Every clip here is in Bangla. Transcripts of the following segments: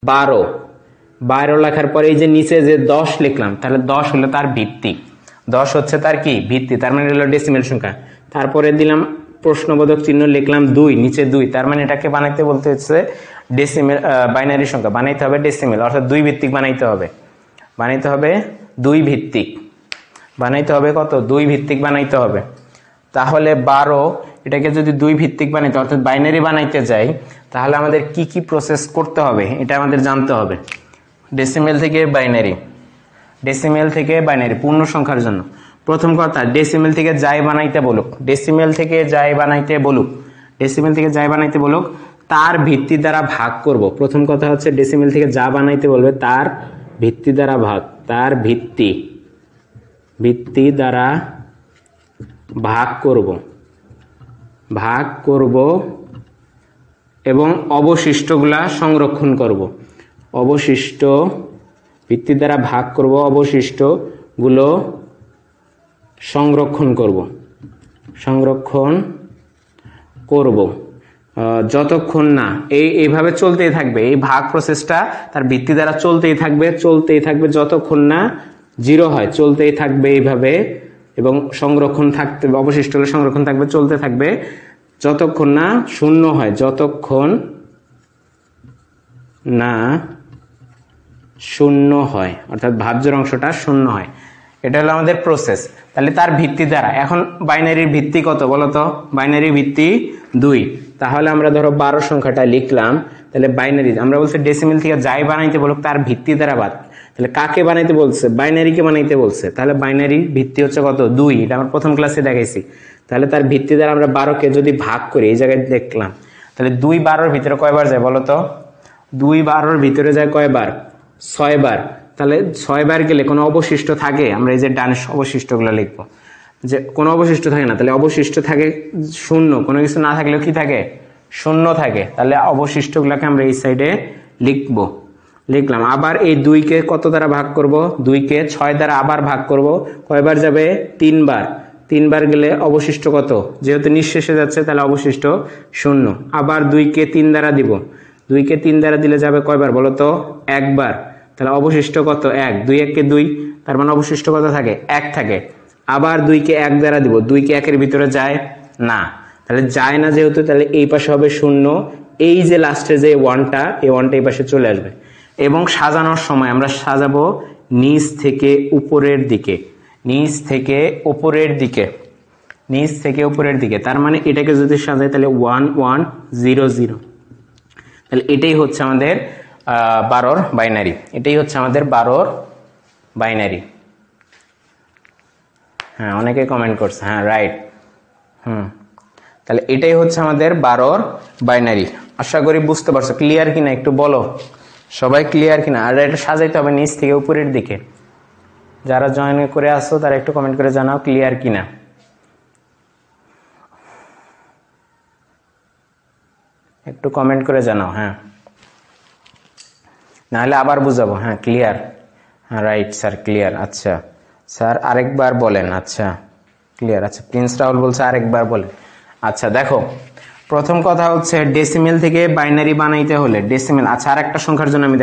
12 12 লেখার পরে এই যে নিচে যে 10 লিখলাম, তাহলে 10 হলো তার ভিত্তি, 10 হচ্ছে তার কি ভিত্তি, তার মানে হলো ডেসিমেল সংখ্যা। তারপরে দিলাম প্রশ্নবোধক চিহ্ন, লিখলাম 2, নিচে 2, তার মানে এটাকে বানাইতে বলতে হচ্ছে ডেসিমেল, বাইনারি সংখ্যা বানাইতে হবে ডেসিমেল, অর্থাৎ 2 ভিত্তিক বানাইতে হবে, 2 ভিত্তিক বানাইতে হবে। কত? 2 ভিত্তিক বানাইতে হবে। তাহলে 12 এটাকে যদি 2 ভিত্তিক বানাইতে অর্থাৎ বাইনারি বানাইতে যাই, তাহলে আমাদের কি কি প্রসেস করতে হবে এটা আমাদের জানতে হবে। ডেসিমেল থেকে বাইনারি পূর্ণ সংখ্যার জন্য প্রথম কথা, ডেসিমেল থেকে যাই বানাইতে বলুক, তার ভিত্তি দ্বারা ভাগ করব। প্রথম কথা হচ্ছে ডেসিমেল থেকে যা বানাইতে বলবে তার ভিত্তি দ্বারা ভাগ, তার ভিত্তি দ্বারা ভাগ করব এবং অবশিষ্টগুলা সংরক্ষণ করব। ভিত্তি দ্বারা ভাগ করব, অবশিষ্টগুলো সংরক্ষণ করব যতক্ষণ না এইভাবে চলতেই থাকবে, এই ভাগ প্রসেসটা তার ভিত্তি দ্বারা চলতেই থাকবে যতক্ষণ না 0 হয়, চলতেই থাকবে এইভাবে, এবং সংরক্ষণ থাকতে অবশিষ্টগুলো সংরক্ষণ থাকবে, চলতে থাকবে যতক্ষণ না 0 হয়, যতক্ষণ না 0 হয়, অর্থাৎ ভাজ্যের অংশটা 0 হয়। এটা হলো আমাদের প্রসেস। তাহলে তার ভিত্তি দ্বারা, এখন বাইনারির ভিত্তি কত বলো তো? বাইনারির ভিত্তি 2। তাহলে আমরা ধরো 12 সংখ্যাটা লিখলাম, তাহলে বাইনারি আমরা বলছি ডেসিমেল থেকে যাই বানাইতে বলুক তার ভিত্তি দ্বারা বাদ, তাহলে কাকে বানাইতে বলছে? বাইনারিকে বানাইতে বলছে। তাহলে বাইনারির ভিত্তি হচ্ছে কত? 2। এটা আমরা প্রথম ক্লাসে দেখাইছি। তাহলে তার ভিত্তি দ্বারা আমরা 12কে যদি ভাগ করি, এই জায়গায় দেখলাম, তাহলে 2 12 ভিতরে কয়বার যায় বলো তো? 2 12 ভিতরে যায় কয়বার? 6 বার। তাহলে 6 বার গেলে কোনো অবশিষ্ট থাকে? আমরা এই যে ডানের অবশিষ্টগুলো লিখবো, যে কোনো অবশিষ্ট থাকে না, তাহলে অবশিষ্ট থাকে 0, কোনো কিছু না থাকলেও কি থাকে? 0 থাকে। তাহলে অবশিষ্টগুলোকে আমরা এই সাইডে লিখলাম। আবার এই 2কে কত দ্বারা ভাগ করব? 2কে 6 দ্বারা আবার ভাগ করব, কয়বার যাবে? 3 বার। 3 বার গেলে অবশিষ্ট কত? যেহেতু নিঃশেষে যাচ্ছে তাহলে অবশিষ্ট 0। আবার 2কে 3 দ্বারা দিব, 2কে 3 দ্বারা দিলে যাবে কয়বার বলো তো? 1 বার। তাহলে অবশিষ্ট কত? 1। 2 1 2, তার মানে অবশিষ্ট কত থাকে? 1 থাকে। আবার 2কে 1 দ্বারা দিব, 2কে 1-এর ভিতরে যায় না, তাহলে যায় না যেহেতু, তাহলে এই পাশে হবে 0। এই যে লাস্টে যে 1টা, এই 1টা এই পাশে চলে আসবে। এবং সাজানোর সময় আমরা সাজাবো নিচ থেকে উপরের দিকে, তার মানে এটাকে যদি সাজাই তাহলে 1 1 0 0, তাহলে এটাই হচ্ছে আমাদের 12 বাইনারি। হ্যাঁ, অনেকে কমেন্ট করছে, হ্যাঁ রাইট। তাহলে এটাই হচ্ছে আমাদের 12 বাইনারি। আশা করি বুঝতে পারছো। ক্লিয়ার কিনা একটু বলো, সবাই ক্লিয়ার কিনা? আর এটা সাজাইতে হবে নিচ থেকে উপরের দিকে। যারা জয়েন করে আসো তারা একটু কমেন্ট করে জানাও ক্লিয়ার কিনা। একটু কমেন্ট করে জানাও, হ্যাঁ, নাহলে আবার বুঝাবো। হ্যাঁ ক্লিয়ার, হ্যাঁ রাইট স্যার, ক্লিয়ার। আচ্ছা স্যার আরেকবার বলেন। আচ্ছা ক্লিয়ার। আচ্ছা প্রিন্স রাহুল বলছে আরেকবার বলেন। আচ্ছা দেখো, প্রথম কথা হচ্ছে ডেসিমেল থেকে বাইনারি বানাইতে হলে ডেসিমেল। আচ্ছা আরেকটা সংখ্যার জন্য আমি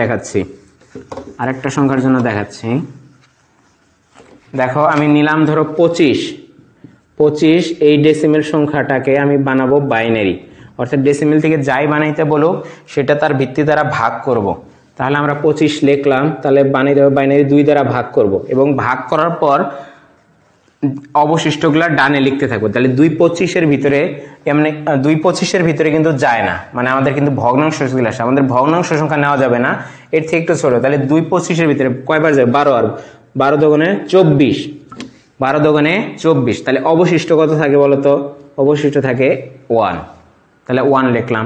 দেখাচ্ছি, দেখো আমি নিলাম ধরো 25, এই ডেসিমেল সংখ্যাটাকে আমি বানাবো বাইনারি, অর্থাৎ ডেসিমেল থেকে যাই বানাইতে বলুক সেটা তার ভিত্তি দ্বারা ভাগ করব। তাহলে আমরা 25 লিখলাম, তাহলে বানিয়ে দেবো বাইনারি 2 দ্বারা ভাগ করব, এবং ভাগ করার পর অবশিষ্টগুলো ডানে লিখতে থাকবো। তাহলে 2 25-এর ভিতরে এমনি 2 25-এর ভিতরে কিন্তু যায় না, মানে আমাদের কিন্তু ভগ্নাংশ চলে আসে, আমাদের ভগ্নাংশ সংখ্যা নেওয়া যাবে না, এর থেকে একটু ছোট। তাহলে 2 25-এর ভিতরে কয়বার যাবে? 12, আর 12 দোকানে 24, 12 দোকানে 24। তাহলে অবশিষ্ট কত থাকে বলতো? অবশিষ্ট থাকে 1। তাহলে 1 লিখলাম।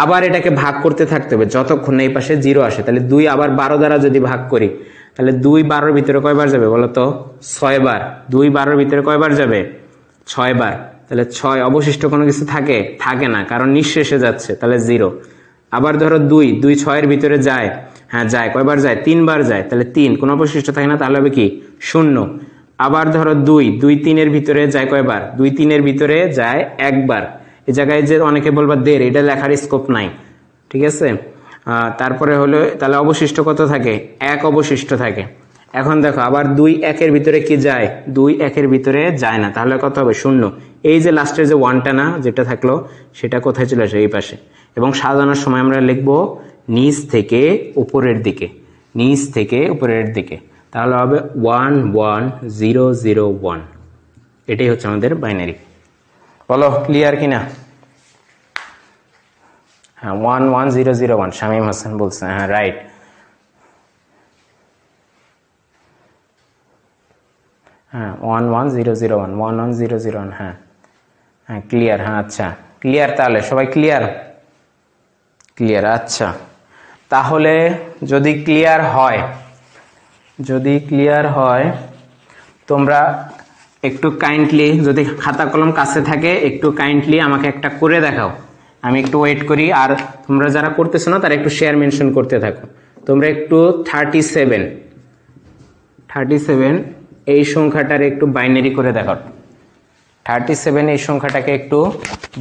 আবার এটাকে ভাগ করতে থাকতে হবে যতক্ষণ না এই পাশে 0 আসে। তাহলে 2 আবার 12 দ্বারা যদি ভাগ করি, তাহলে 2 12-এর ভিতরে কয়বার যাবে বলতো? 6 বার। 2 12-এর ভিতরে কয়বার যাবে? 6 বার। তাহলে 6, অবশিষ্ট কোনো কিছু থাকে না, কারণ নিঃশেষে যাচ্ছে, তাহলে 0। আবার ধরো 2 6-এর ভিতরে যায়, হ্যাঁ যায়, কয়বার যায়? 3 বার যায়, তাহলে 3, কোনো অবশিষ্ট থাকে না, তাহলে হবে কি? 0। আবার ধরো 2 3-এর ভিতরে যায় কয়বার? 2 3-এর ভিতরে যায় 1 বার। এই জায়গায় যে অনেকে বলবা 1.5, এটা লেখার স্কোপ নাই, ঠিক আছে? তারপরে হলো তাহলে অবশিষ্ট কত থাকে, 1 অবশিষ্ট থাকে। এখন দেখো আবার 2 1-এর ভিতরে কি যায়, 2 1-এর ভিতরে যায় না, তাহলে কত হবে 0। এই যে লাস্টের যে 1টা না যেটা থাকলো সেটা কোথায় চলে আসে, এই পাশে। এবং সাজানোর সময় আমরা লিখবো নিচ থেকে উপরের দিকে, নিচ থেকে উপরের দিকে, তাহলে হবে 1 1 0 0 1। এটাই হচ্ছে আমাদের বাইনারি। বলো ক্লিয়ার কিনা? হ্যাঁ 1 1 0 0 1 শামীম হাসান বলছে, হ্যাঁ রাইট। হ্যাঁ 1 1 0 0 1 1 1 0 0 1, হ্যাঁ হ্যাঁ ক্লিয়ার। হ্যাঁ আচ্ছা ক্লিয়ার, তাহলে সবাই ক্লিয়ার? ক্লিয়ার, আচ্ছা। তাহলে যদি ক্লিয়ার হয়, যদি ক্লিয়ার হয় তোমরা একটু কাইন্ডলি, যদি খাতা কলম কাছে থাকে একটু কাইন্ডলি আমাকে একটা করে দেখাও, আমি একটু ওয়েট করি। আর তোমরা যারা করতেছো না তারা একটু শেয়ার মেনশন করতে থাকো। তোমরা একটু 37 এই সংখ্যাটার একটু বাইনারি করে দেখাও। 37 এই সংখ্যাটাকে একটু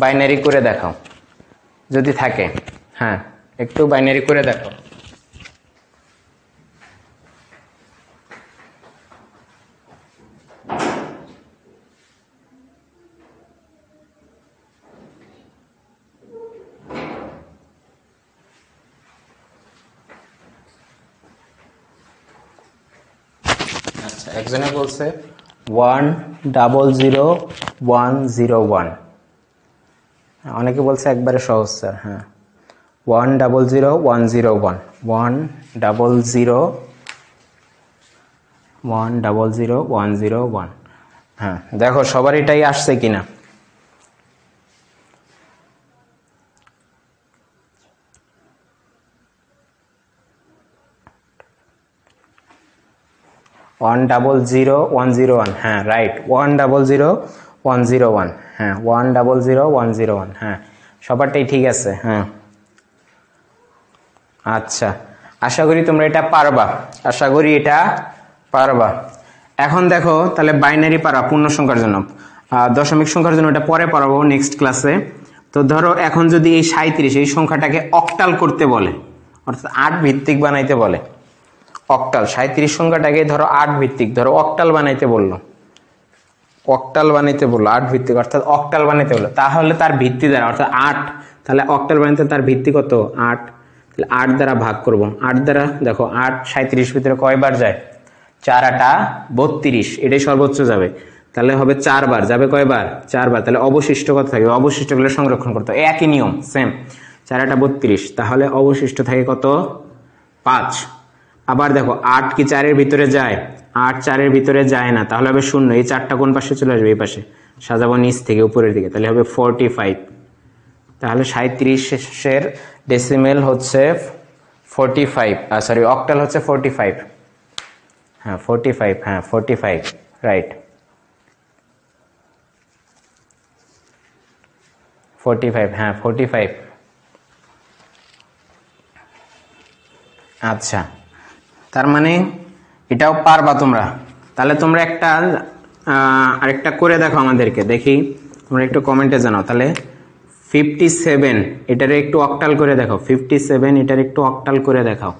বাইনারি করে দেখাও যদি থাকে, হ্যাঁ একটু বাইনারি করে দেখো। আচ্ছা একজনে বলছে 1 0 0 1 0 1, অনেকে বলছে একবারে সহজ স্যার। হ্যাঁ 1 0 0 1 0 1 1 0 0 1 0 0 1 0 1। হ্যাঁ দেখো সবার এটাই আসছে কিনা। ওয়ান 0 0 1 0 1, হ্যাঁ রাইট। 1 0 0 1 0 1, হ্যাঁ 1 0 0 1 0 1, হ্যাঁ সবারটাই ঠিক আছে। হ্যাঁ আচ্ছা আশা করি তোমরা এটা পারবা, আশা করি এটা পারবা। এখন দেখো তাহলে বাইনারি পারা পূর্ণ সংখ্যার জন্য, দশমিক সংখ্যার জন্য এটা পরে পারাবো নেক্সট ক্লাসে। তো ধরো এখন যদি এই 37 এই সংখ্যাটাকে অক্টাল করতে বলে, অর্থাৎ 8 ভিত্তিক বানাইতে বলে, অক্টাল 37 সংখ্যাটাকে ধরো 8 ভিত্তিক, ধরো অক্টাল বানাইতে বললো, অক্টাল বানাইতে বললো 8 ভিত্তিক, অর্থাৎ অক্টাল বানাইতে বললো, তাহলে তার ভিত্তি দ্বারা অর্থাৎ 8, তাহলে অক্টাল বানাইতে তার ভিত্তি কত 8, তাহলে 8 দ্বারা ভাগ করব। 8 দ্বারা দেখো 8 37 ভিতরে কয়বার যায়, 4 8 32, এটাই সর্বোচ্চ যাবে, তাহলে হবে 4 বার যাবে, কয়বার 4 বার। তাহলে অবশিষ্ট কত থাকে, অবশিষ্টগুলো সংরক্ষণ করতে হয়, একই নিয়ম সেম, 4 8 32, তাহলে অবশিষ্ট থাকে কত 5। আবার দেখো 8 কি 4-এর ভিতরে যায়, 8 4-এর ভিতরে যায় না, তাহলে হবে 0। এই 4টা কোন পাশে চলে আসবে, এই পাশে সাজাবো নিচ থেকে উপরের দিকে, তাহলে হবে 45। তাহলে 37-এর ডেসিমেল হচ্ছে 45, সরি অক্টাল হচ্ছে 45, হ্যাঁ 45, হ্যাঁ 45 রাইট, 45, হ্যাঁ 45। আচ্ছা তার মানে এটাও পারবা তোমরা। তাহলে তোমরা একটা আরেকটা করে দেখো আমাদেরকে, দেখি তোমরা একটু কমেন্টে জানাও। তাহলে 57 এটারে একটু অক্টাল করে দেখাও, 57 এটার একটু অক্টাল করে দেখাও,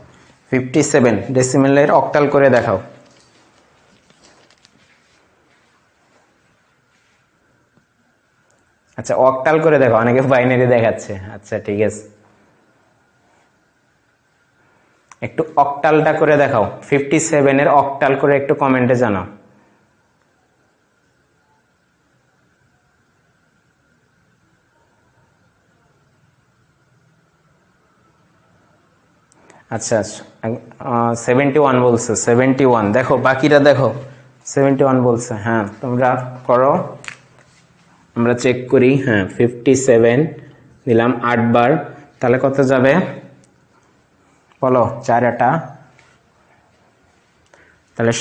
57 ডেসিমেলের অক্টাল করে দেখাও। আচ্ছা অক্টাল করে দেখো, অনেকে বাইনারি দেখাচ্ছে, আচ্ছা ঠিক আছে একটু অক্টালটা করে দেখাও, 57-এর অক্টাল করে একটু কমেন্টে জানাও। আচ্ছা 71 বলছে, 71 দেখো বাকিরা দেখো 71 বলছে, হ্যাঁ তোমরা করো আমরা চেক করি। হ্যাঁ 57 দিলাম 8 বার, তাহলে কত যাবে বলো, 4 8, তাহলে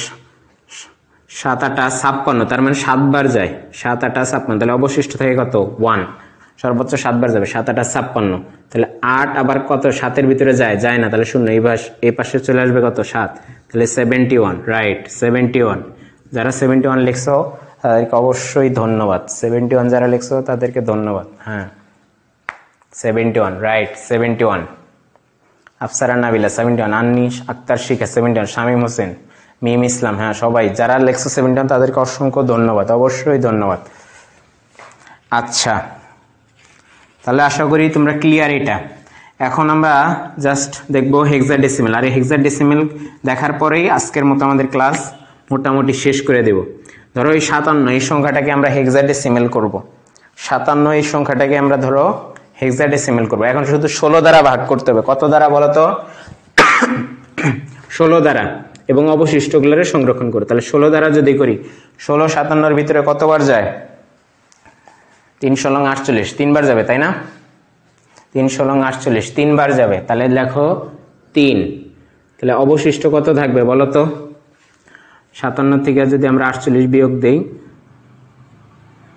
7 8 56, তার মানে 7 বার যায়, 7 8 56, তাহলে অবশিষ্ট থাকে কত 1, সর্বোচ্চ 7 বার যাবে, 7 8 56, তাহলে 8 আবার কত 7-এর ভিতরে যায়, যায় না, তাহলে 0, এই পাশে চলে আসবে কত 7, তাহলে 71 রাইট 71। যারা 71 লিখছো তাদেরকে অবশ্যই ধন্যবাদ, 71 যারা লিখছো তাদেরকে ধন্যবাদ। হ্যাঁ 71 রাইট 71। আফসারা নাবিলা 71, আন্নিস আক্তার শিখা 71, শামীম হোসেন, মিম ইসলাম, হ্যাঁ সবাই যারা লেখছো 71 তাদেরকে অসংখ্য ধন্যবাদ, অবশ্যই ধন্যবাদ। আচ্ছা, তাহলে আশা করি তোমরা ক্লিয়ার এটা। এখন আমরা জাস্ট দেখবো হেক্সাডেসিমেল, আর এই হেক্সাডেসিমেল দেখার পরেই আজকের মতো আমাদের ক্লাস মোটামুটি শেষ করে দেব। ধরো এই 57 এই সংখ্যাটাকে আমরা হেক্সাডেসিমেল করব। 57 এই সংখ্যাটাকে আমরা ধরো হেক্সাডেসিমেল করব। এখন শুধু 16 দ্বারা ভাগ করতে হবে। কত দ্বারা বলো তো? 16 দ্বারা, এবং অবশিষ্টগুলোরে সংরক্ষণ করো। তাহলে 16 দ্বারা যদি করি, 16 57 ভিতরে কতবার যায়? 3 × 48, 3 বার যাবে, তাই না? 3 × 48 3 বার যাবে। তাহলে দেখো 3, তাহলে অবশিষ্ট কত থাকবে বলো তো? 57 থেকে যদি আমরা 48 বিয়োগ দেই,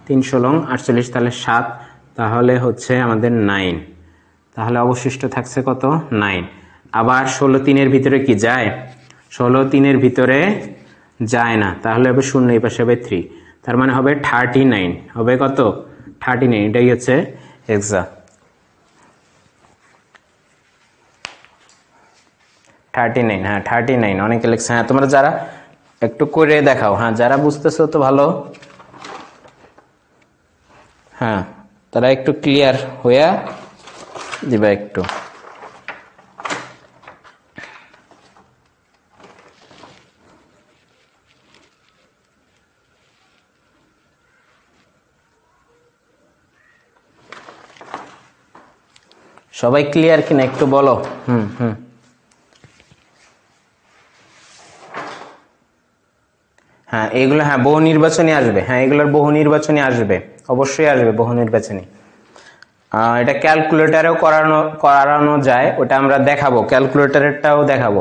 3 × 48 তাহলে 7, তাহলে হচ্ছে আমাদের 9। তাহলে অবশিষ্ট থাকছে কত? 9। আবার 16 3-এর ভিতরে কি যায়? 16 3-এর ভিতরে যায় না, তাহলে হবে 0, এই পাশে হবে 3, তার মানে হবে 39। হবে কত? 39। এটাই হচ্ছে হেক্সা। 39, হ্যাঁ 39 অনেকে লিখছে। হ্যাঁ তোমরা যারা একটু করে দেখাও, হ্যাঁ যারা বুঝতেছো তো ভালো, হ্যাঁ তারা একটু ক্লিয়ার হইয়া দিবা একটু। সবাই ক্লিয়ার কিনা একটু বলো। হ্যাঁ এগুলো, হ্যাঁ বহু নির্বাচনী আসবে, হ্যাঁ এগুলোর বহু নির্বাচনী আসবে, অবশ্যই আসবে বহু নির্বাচনী। এটা ক্যালকুলেটরেও করানো যায়, ওটা আমরা দেখাবো, ক্যালকুলেটরেরটাও দেখাবো।